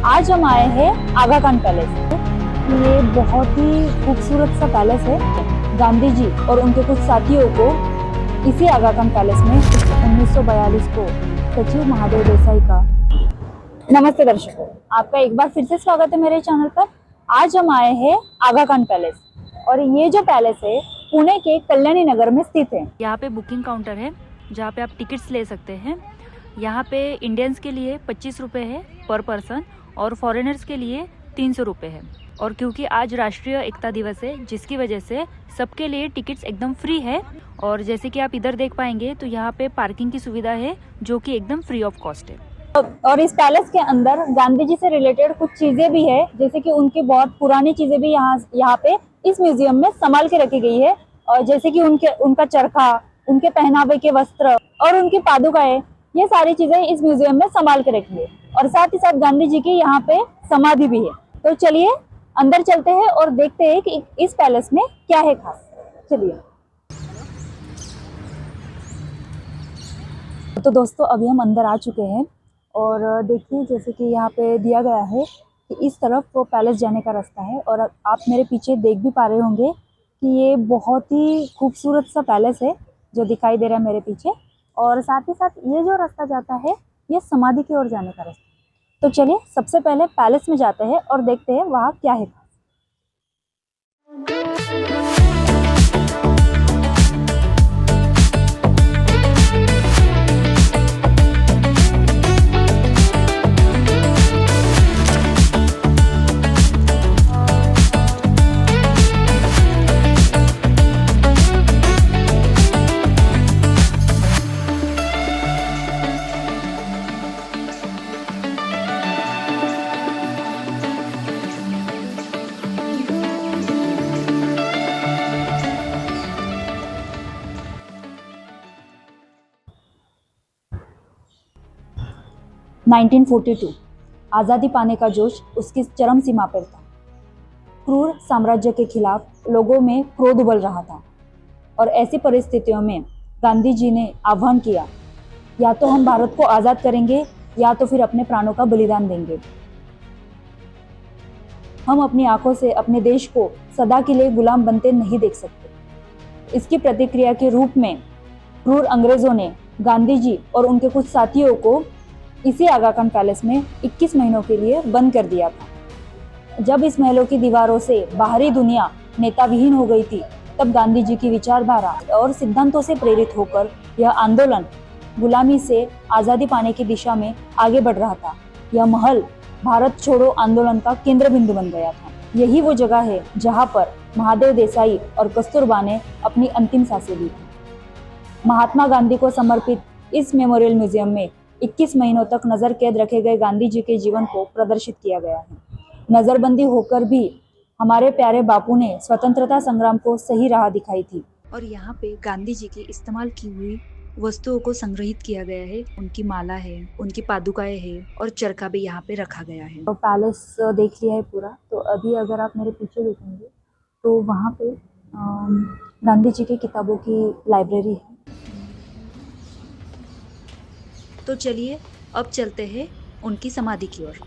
आज हम आए हैं आगा खान पैलेस। ये बहुत ही खूबसूरत सा पैलेस है। गांधी जी और उनके कुछ साथियों को इसी आगा खान पैलेस में 1942 को सचिव महादेव देसाई का। नमस्ते दर्शकों, आपका एक बार फिर से स्वागत है मेरे चैनल पर। आज हम आए हैं आगा खान पैलेस और ये जो पैलेस है पुणे के कल्याणी नगर में स्थित है। यहाँ पे बुकिंग काउंटर है जहाँ पे आप टिकट्स ले सकते हैं। यहाँ पे इंडियंस के लिए 25 रुपये है पर पर्सन और फॉरेनर्स के लिए 300 रुपये है। और क्योंकि आज राष्ट्रीय एकता दिवस है जिसकी वजह से सबके लिए टिकट्स एकदम फ्री है। और जैसे कि आप इधर देख पाएंगे तो यहाँ पे पार्किंग की सुविधा है जो कि एकदम फ्री ऑफ कॉस्ट है। और इस पैलेस के अंदर गांधी जी से रिलेटेड कुछ चीजें भी है, जैसे कि उनकी बहुत पुरानी चीजें भी यहाँ पे इस म्यूजियम में संभाल के रखी गई है। और जैसे कि उनका चरखा, उनके पहनावे के वस्त्र और उनकी पादुकाएं, ये सारी चीजें इस म्यूजियम में संभाल के रखी है। और साथ ही साथ गांधी जी की यहाँ पे समाधि भी है। तो चलिए अंदर चलते हैं और देखते हैं कि इस पैलेस में क्या है खास। चलिए। तो दोस्तों अभी हम अंदर आ चुके हैं और देखिए जैसे कि यहाँ पे दिया गया है कि इस तरफ वो पैलेस जाने का रास्ता है। और आप मेरे पीछे देख भी पा रहे होंगे कि ये बहुत ही खूबसूरत सा पैलेस है जो दिखाई दे रहा है मेरे पीछे। और साथ ही साथ ये जो रास्ता जाता है ये समाधि की ओर जाने का रास्ता। तो चलिए सबसे पहले पैलेस में जाते हैं और देखते हैं वहाँ क्या है। 1942 आज़ादी पाने का जोश उसकी चरम सीमा पर था। क्रूर साम्राज्य के खिलाफ लोगों में क्रोध उबल रहा था और ऐसी परिस्थितियों में गांधी जी ने आह्वान किया, या तो हम भारत को आज़ाद करेंगे या तो फिर अपने प्राणों का बलिदान देंगे। हम अपनी आंखों से अपने देश को सदा के लिए गुलाम बनते नहीं देख सकते। इसकी प्रतिक्रिया के रूप में क्रूर अंग्रेजों ने गांधी जी और उनके कुछ साथियों को इसी आगा खान पैलेस में 21 महीनों के लिए बंद कर दिया था। जब इस महलों की दीवारों से बाहरी दुनिया नेता विहीन हो गई थी, तब गांधी जी की विचारधारा और सिद्धांतों से प्रेरित होकर यह आंदोलन गुलामी से आज़ादी पाने की दिशा में आगे बढ़ रहा था। यह महल भारत छोड़ो आंदोलन का केंद्र बिंदु बन गया था। यही वो जगह है जहाँ पर महादेव देसाई और कस्तूरबा ने अपनी अंतिम सांसें ली थी। महात्मा गांधी को समर्पित इस मेमोरियल म्यूजियम में 21 महीनों तक नजर कैद रखे गए गांधी जी के जीवन को प्रदर्शित किया गया है। नजरबंदी होकर भी हमारे प्यारे बापू ने स्वतंत्रता संग्राम को सही राह दिखाई थी। और यहाँ पे गांधी जी की इस्तेमाल की हुई वस्तुओं को संग्रहित किया गया है। उनकी माला है, उनकी पादुकाएं है और चरखा भी यहाँ पे रखा गया है। तो पैलेस देख लिया है पूरा। तो अभी अगर आप मेरे पीछे देखेंगे तो वहाँ पे गांधी जी की किताबों की लाइब्रेरी है। तो चलिए अब चलते हैं उनकी समाधि की ओर।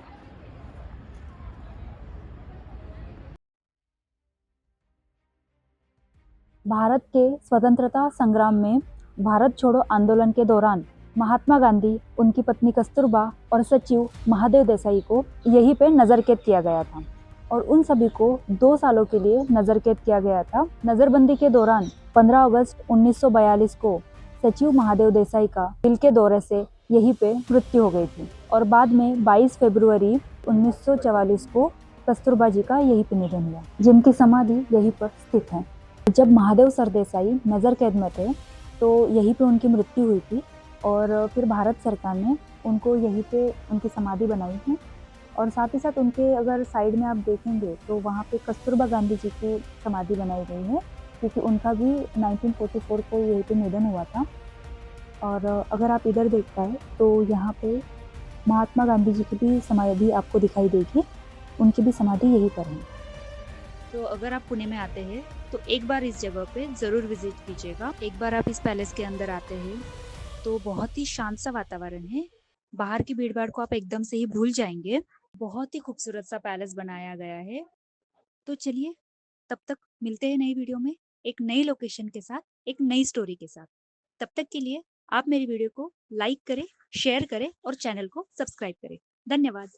भारत के स्वतंत्रता संग्राम में भारत छोड़ो आंदोलन के दौरान महात्मा गांधी, उनकी पत्नी कस्तूरबा और सचिव महादेव देसाई को यहीं पे नजरकैद किया गया था। और उन सभी को 2 सालों के लिए नजरकैद किया गया था। नजरबंदी के दौरान 15 अगस्त 1942 को सचिव महादेव देसाई का दिल के दौरे से यहीं पे मृत्यु हो गई थी। और बाद में 22 फरवरी 1944 को कस्तूरबा जी का यहीं पे निधन हुआ, जिनकी समाधि यहीं पर स्थित है। जब महादेव सरदेसाई नजर कैद में थे तो यहीं पे उनकी मृत्यु हुई थी और फिर भारत सरकार ने उनको यहीं पे उनकी समाधि बनाई है। और साथ ही साथ उनके अगर साइड में आप देखेंगे तो वहाँ पे कस्तूरबा गांधी जी की समाधि बनाई गई है, क्योंकि उनका भी 1944 को यहीं पे निधन हुआ था। और अगर आप इधर देख पाए तो यहाँ पे महात्मा गांधी जी की भी समाधि आपको दिखाई देगी। उनकी भी समाधि यहीं पर है। तो अगर आप पुणे में आते हैं तो एक बार इस जगह पे ज़रूर विजिट कीजिएगा। एक बार आप इस पैलेस के अंदर आते हैं तो बहुत ही शांत सा वातावरण है। बाहर की भीड़ भाड़ को आप एकदम से ही भूल जाएंगे बहुत ही खूबसूरत सा पैलेस बनाया गया है। तो चलिए, तब तक मिलते हैं नई वीडियो में, एक नई लोकेशन के साथ, एक नई स्टोरी के साथ। तब तक के लिए आप मेरी वीडियो को लाइक करें, शेयर करें और चैनल को सब्सक्राइब करें। धन्यवाद।